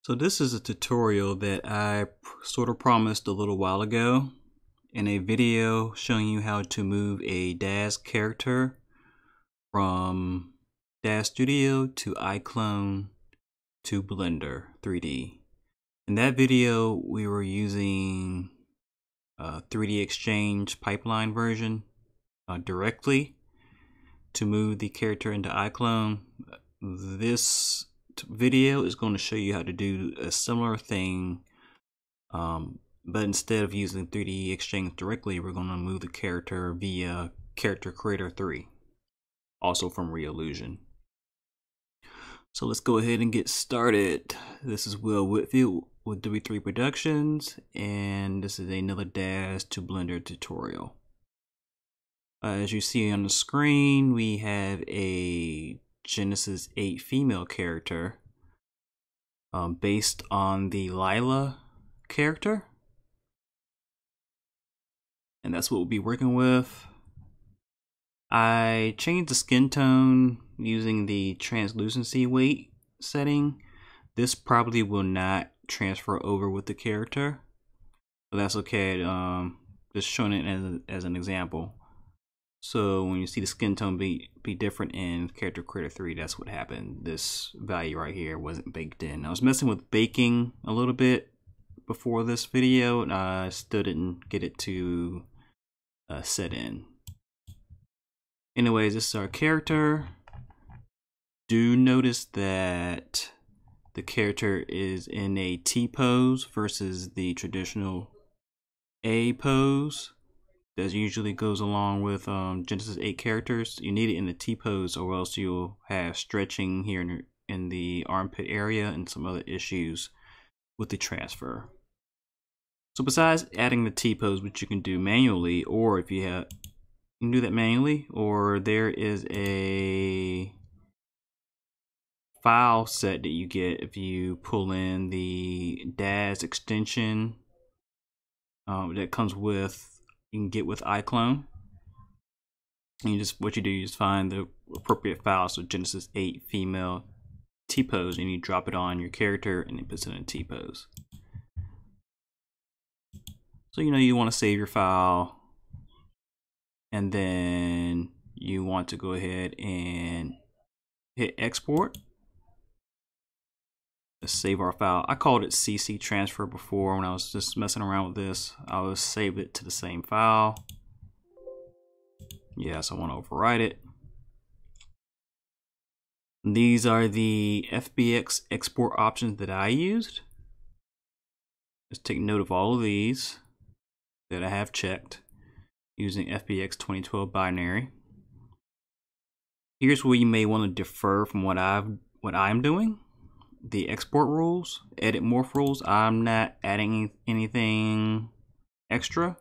So this is a tutorial that I sort of promised a little while ago in a video showing you how to move a DAZ character from DAZ Studio to iClone to Blender 3D. In that video, we were using 3D Exchange pipeline version directly to move the character into iClone. This video is going to show you how to do a similar thing, but instead of using 3D Exchange directly, we're going to move the character via Character Creator 3, also from Reallusion. So let's go ahead and get started. This is Will Whitfield with W3 Productions, and this is another DAZ to Blender tutorial. As you see on the screen, we have a Genesis 8 female character based on the Lila character, and that's what we'll be working with. I changed the skin tone using the translucency weight setting. This probably will not transfer over with the character, but that's okay. Just showing it as an example. So when you see the skin tone be different in Character Creator 3, that's what happened. This value right here wasn't baked in. I was messing with baking a little bit before this video, and I still didn't get it to set in. Anyways, this is our character. Do notice that the character is in a T pose versus the traditional A pose that usually goes along with Genesis 8 characters. You need it in the T pose, or else you'll have stretching here in the armpit area and some other issues with the transfer. So besides adding the T pose, which you can do manually, or if you have, you can do that manually, or there is a file set that you get if you pull in the DAZ extension that comes with, you can get with iClone. And what you do, you just find the appropriate file, so Genesis 8 female T pose, and you drop it on your character and it puts it in T pose. So you want to save your file, and then you want to go ahead and hit export. Let's save our file. I called it CC transfer before when I was just messing around with this. I will save it to the same file. Yes, I want to overwrite it. These are the FBX export options that I used. Just take note of all of these that I have checked using FBX 2012 binary. Here's where you may want to defer from what I'm doing. The export rules, edit morph rules, I'm not adding anything extra.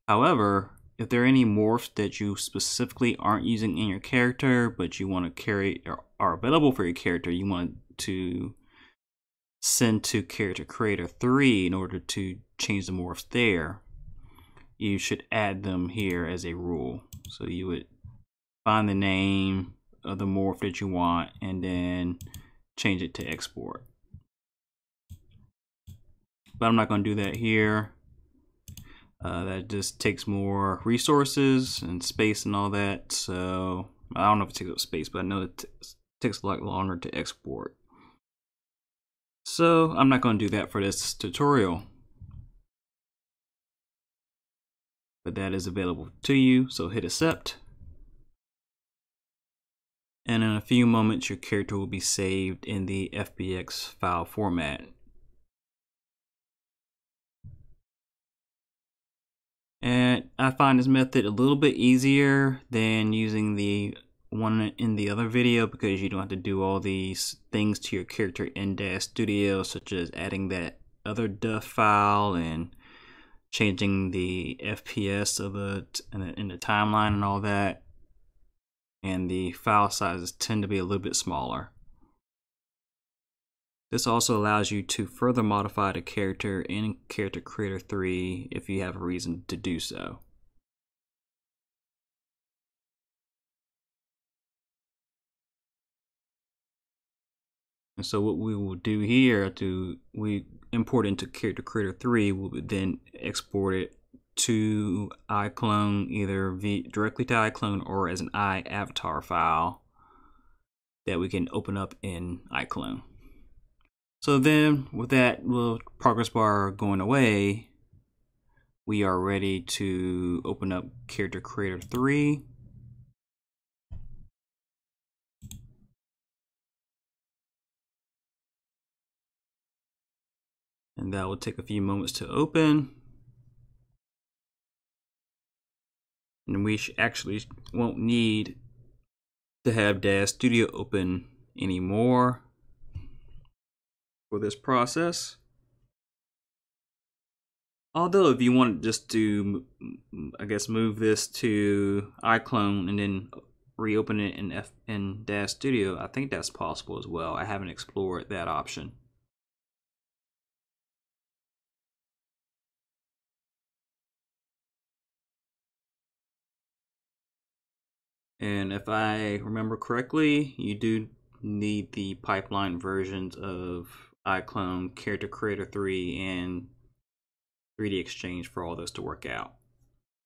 However, if there are any morphs that you specifically aren't using in your character, but you want to carry or are available for your character, you want to send to Character Creator 3 in order to change the morphs there, you should add them here as a rule. So you would find the name of the morph that you want and then change it to export. But I'm not going to do that here. That just takes more resources and space and all that. So I don't know if it takes up space, but I know it takes a lot longer to export. So I'm not going to do that for this tutorial. But that is available to you, so hit accept. And in a few moments, your character will be saved in the FBX file format. And I find this method a little bit easier than using the one in the other video, because you don't have to do all these things to your character in DAZ Studio, such as adding that other DUF file and changing the FPS of in the timeline and all that. And the file sizes tend to be a little bit smaller. This also allows you to further modify the character in Character Creator 3 if you have a reason to do so. And so what we will do here, we import into Character Creator 3, we'll then export it to iClone, either directly to iClone or as an iAvatar file that we can open up in iClone. So then with that little progress bar going away, we are ready to open up Character Creator 3. And that will take a few moments to open. And we actually won't need to have DAZ Studio open anymore for this process. Although if you want just to, I guess, move this to iClone and then reopen it in DAZ Studio, I think that's possible as well. I haven't explored that option. And if I remember correctly, you do need the pipeline versions of iClone, Character Creator 3, and 3D Exchange for all those to work out.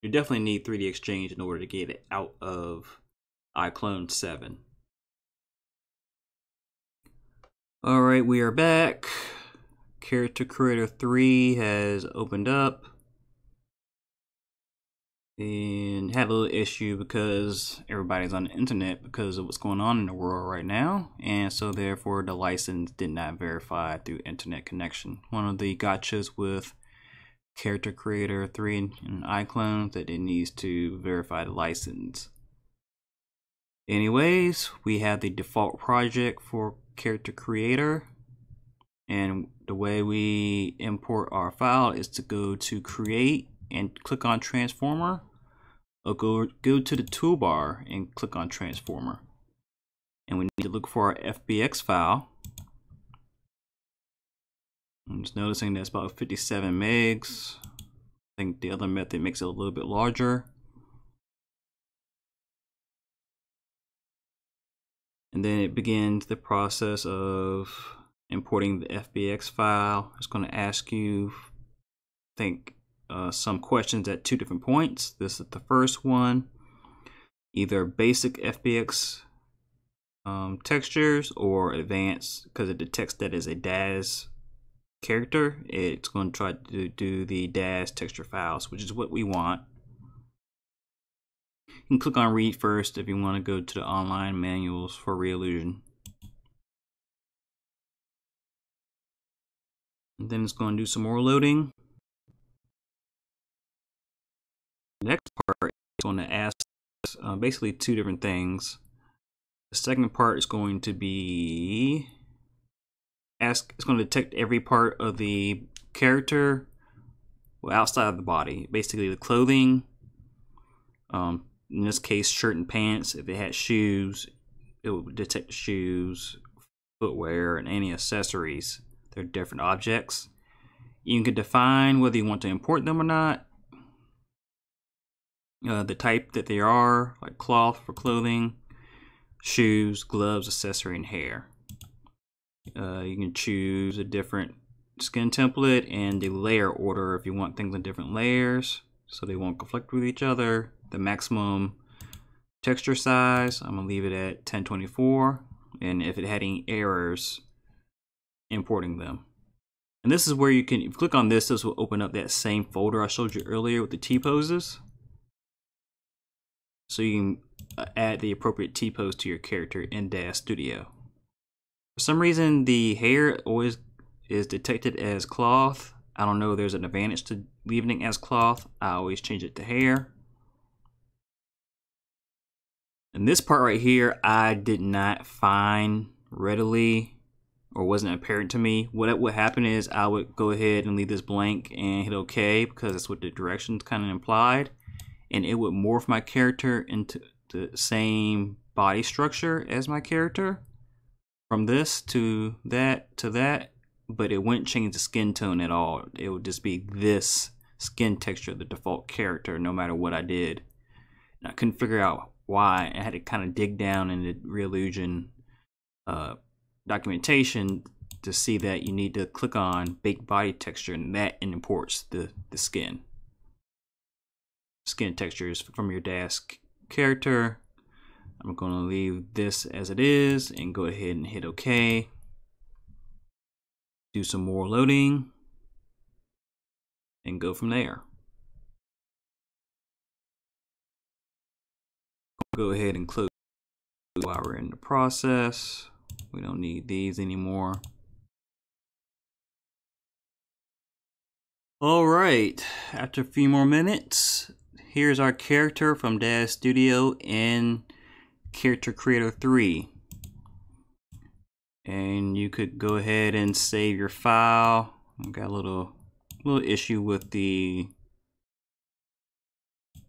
You definitely need 3D Exchange in order to get it out of iClone 7. Alright, we are back. Character Creator 3 has opened up and had a little issue because everybody's on the internet because of what's going on in the world right now, and so therefore the license did not verify through internet connection. One of the gotchas with Character Creator 3 and iClone that it needs to verify the license. Anyways, we have the default project for Character Creator, and the way we import our file is to go to Create and click on Transformer, or go to the toolbar and click on Transformer. And we need to look for our FBX file. I'm just noticing that's about 57 megs. I think the other method makes it a little bit larger. And then it begins the process of importing the FBX file. It's going to ask you, I think, some questions at 2 different points. This is the first one, either basic FBX textures or advanced, because it detects that as a DAZ character. It's going to try to do the DAZ texture files, which is what we want. You can click on read first if you want to go to the online manuals for Reallusion. And then it's going to do some more loading. The next part is going to ask basically 2 different things. The second part is going to be it's going to detect every part of the character outside of the body, basically the clothing, in this case shirt and pants. If it had shoes, it would detect shoes, footwear, and any accessories. They're different objects. You can define whether you want to import them or not. The type that they are, like cloth for clothing, shoes, gloves, accessory, and hair. You can choose a different skin template and the layer order if you want things in different layers so they won't conflict with each other. The maximum texture size, I'm going to leave it at 1024, and if it had any errors, importing them. And this is where you can, if you click on this, this will open up that same folder I showed you earlier with the T-poses. So you can add the appropriate T-pose to your character in DAZ Studio. For some reason, the hair always is detected as cloth. I don't know if there's an advantage to leaving it as cloth. I always change it to hair. And this part right here, I did not find readily, or wasn't apparent to me. What would happen is I would go ahead and leave this blank and hit OK, because that's what the directions kind of implied. And it would morph my character into the same body structure as my character, from this to that to that, but it wouldn't change the skin tone at all. It would just be this skin texture, the default character, no matter what I did. And I couldn't figure out why. I had to kind of dig down into Reallusion documentation to see that you need to click on Bake Body Texture, and that imports the skin textures from your DAZ character. I'm going to leave this as it is and go ahead and hit OK. Do some more loading and go from there. Go ahead and close while we're in the process. We don't need these anymore. All right, after a few more minutes, here's our character from DAZ Studio in Character Creator 3. And you could go ahead and save your file. I've got a little issue with the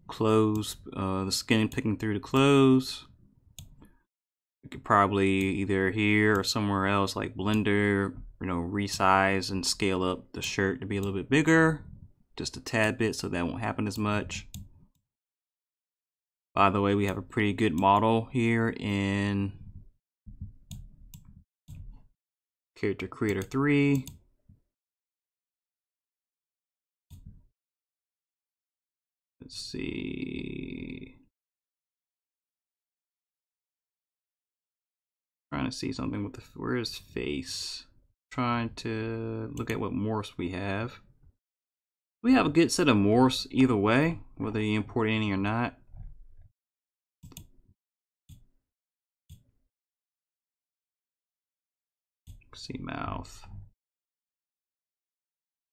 clothes, the skin picking through the clothes. You could probably either here or somewhere else like Blender, resize and scale up the shirt to be a little bit bigger, just a tad bit, so that won't happen as much. By the way, we have a pretty good model here in Character Creator 3. Let's see. Trying to see something with where is face? Trying to look at what morphs we have. We have a good set of morphs either way, whether you import any or not. See mouth.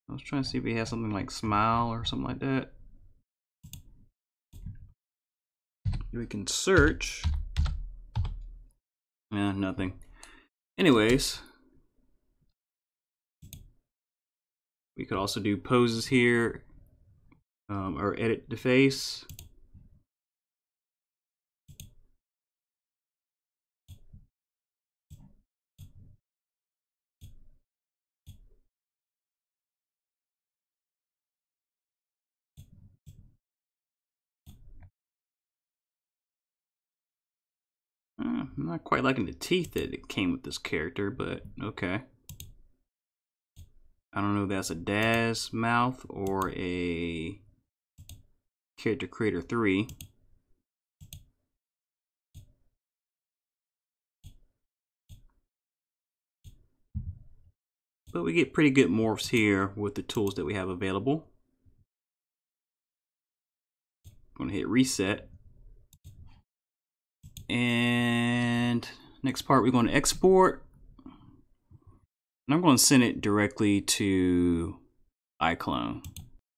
I was trying to see if we have something like smile or something like that. We can search. Yeah, nothing. Anyways, we could also do poses here, or edit the face. I'm not quite liking the teeth that it came with this character, but okay. I don't know if that's a DAZ mouth or a Character Creator 3. But we get pretty good morphs here with the tools that we have available. I'm going to hit reset. And next part, we're going to export. And I'm going to send it directly to iClone.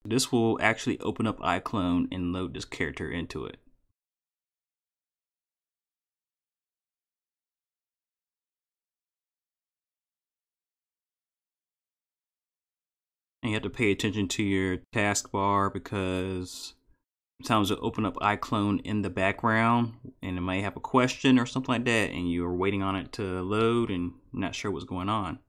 This will actually open up iClone and load this character into it. And you have to pay attention to your taskbar because sometimes it'll open up iClone in the background and it might have a question or something like that and you're waiting on it to load and not sure what's going on.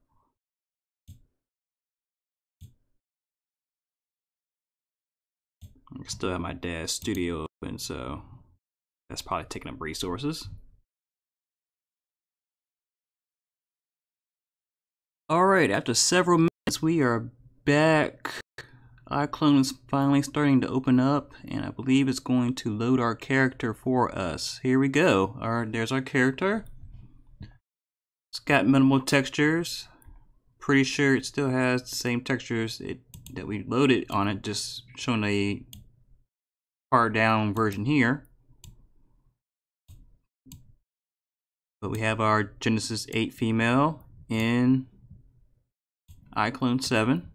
I still have my DAZ Studio open, so that's probably taking up resources. Alright, after several minutes we are back. iClone is finally starting to open up, and I believe it's going to load our character for us. Here we go. There's our character. It's got minimal textures. Pretty sure it still has the same textures that we loaded on it, just showing a pared down version here. But we have our Genesis 8 female in iClone 7.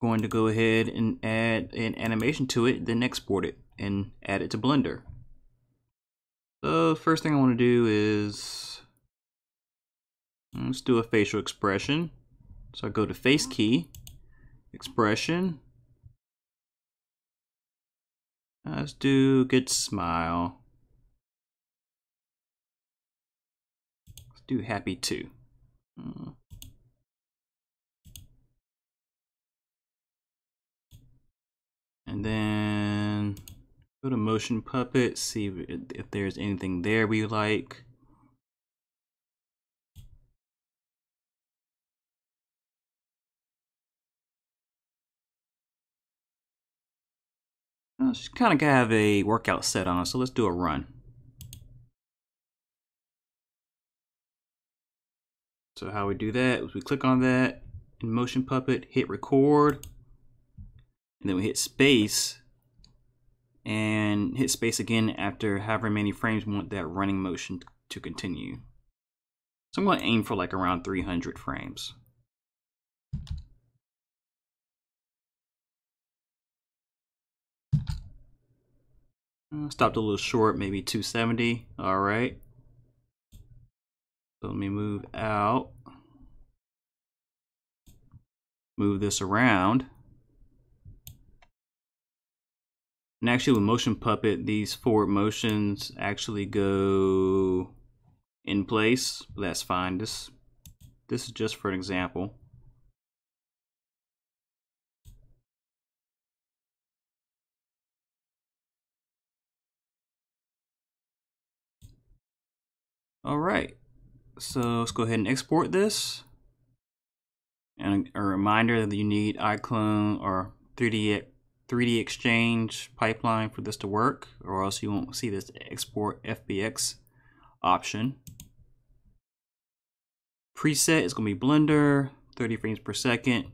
Going to go ahead and add an animation to it, then export it and add it to Blender. So first thing I want to do is let's do a facial expression. So I go to Face Key, Expression. Let's do good smile. Let's do happy too. And then go to Motion Puppet, see if there's anything there we like. Just kind of have a workout set on, so let's do a run. So how we do that is we click on that in Motion Puppet, hit record, and then we hit space, and hit space again after however many frames we want that running motion to continue. So I'm going to aim for like around 300 frames. Stopped a little short, maybe 270. All right. So let me move out. Move this around. And actually with Motion Puppet, these forward motions actually go in place. That's fine. This is just for an example. All right. So let's go ahead and export this. And a reminder that you need iClone or 3D Exchange pipeline for this to work, or else you won't see this export FBX option. Preset is going to be Blender, 30 frames per second.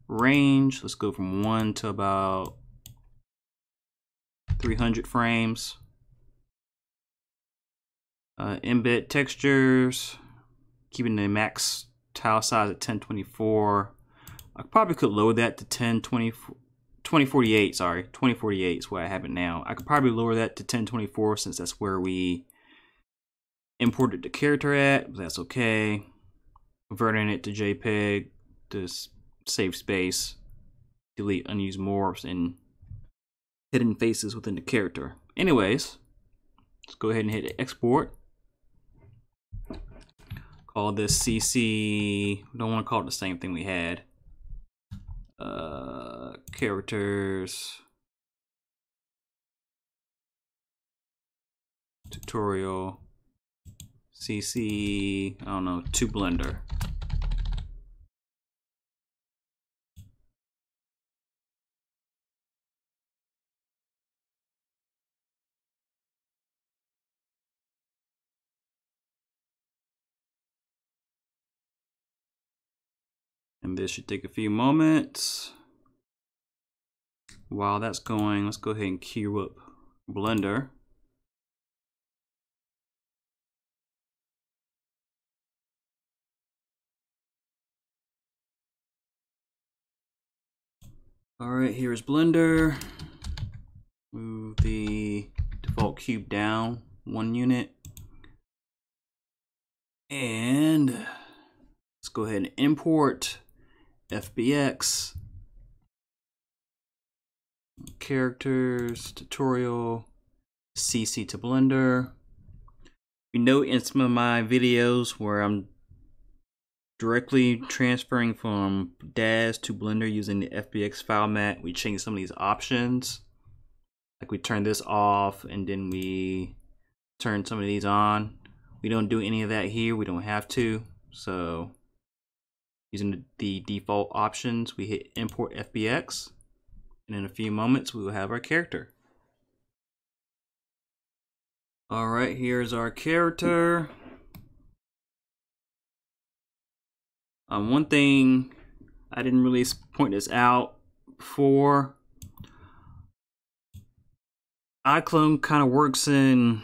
Range, let's go from 1 to about 300 frames. Embed textures, keeping the max tile size at 1024. I probably could lower that to 2048, sorry. 2048 is where I have it now. I could probably lower that to 1024 since that's where we imported the character at, but that's okay. Converting it to JPEG to save space, delete unused morphs and hidden faces within the character. Anyways, let's go ahead and hit export. Call this CC, don't want to call it the same thing we had. Characters, tutorial, CC, I don't know, to Blender. And this should take a few moments. While that's going, let's go ahead and queue up Blender. All right, here's Blender. Move the default cube down 1 unit. And let's go ahead and import FBX, characters, tutorial, CC to Blender. You know, in some of my videos where I'm directly transferring from DAZ to Blender using the FBX file mat, we change some of these options. Like we turn this off and then we turn some of these on. We don't do any of that here, we don't have to. So using the default options, we hit import FBX, and in a few moments we will have our character. All right, here's our character. One thing I didn't really point this out before, iClone kind of works in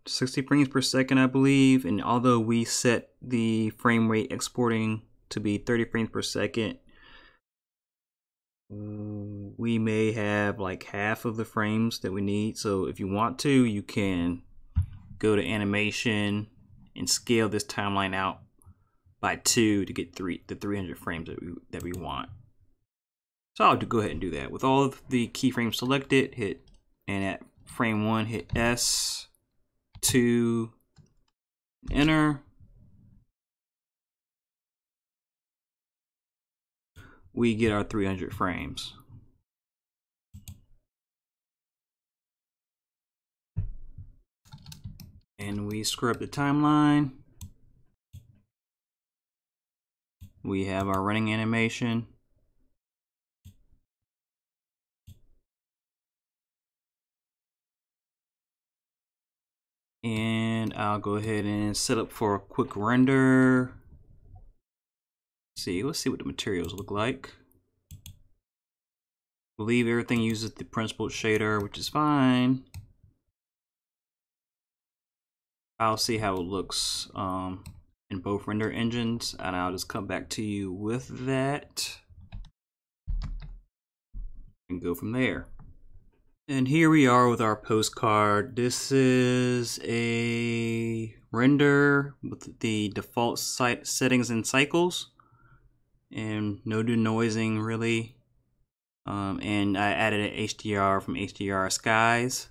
60 frames per second, I believe, and although we set the frame rate exporting to be 30 frames per second, we may have like half of the frames that we need. So if you want to, you can go to animation and scale this timeline out by 2 to get the 300 frames that we want. So I'll go ahead and do that. With all of the keyframes selected, hit, and at frame 1, hit S, 2, enter. We get our 300 frames. And we scrub the timeline. We have our running animation. And I'll go ahead and set up for a quick render. Let's see what the materials look like. I believe everything uses the principled shader, which is fine. I'll see how it looks in both render engines, and I'll just come back to you with that and go from there. And here we are with our postcard. This is a render with the default settings and cycles, and no denoising really. And I added an HDR from HDR Skies,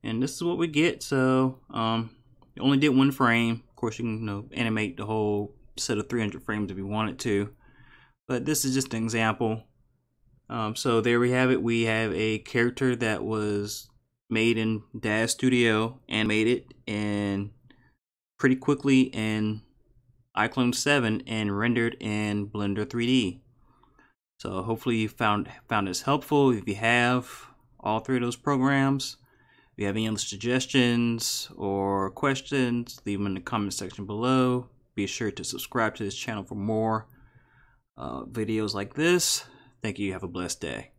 and this is what we get. So it only did one frame. Of course, you can animate the whole set of 300 frames if you wanted to, but this is just an example. So there we have it. We have a character that was made in DAZ Studio, animated and pretty quickly in iClone 7 and rendered in Blender 3D. So hopefully you found this helpful. If you have all three of those programs, if you have any other suggestions or questions, leave them in the comment section below. Be sure to subscribe to this channel for more videos like this. Thank you. Have a blessed day.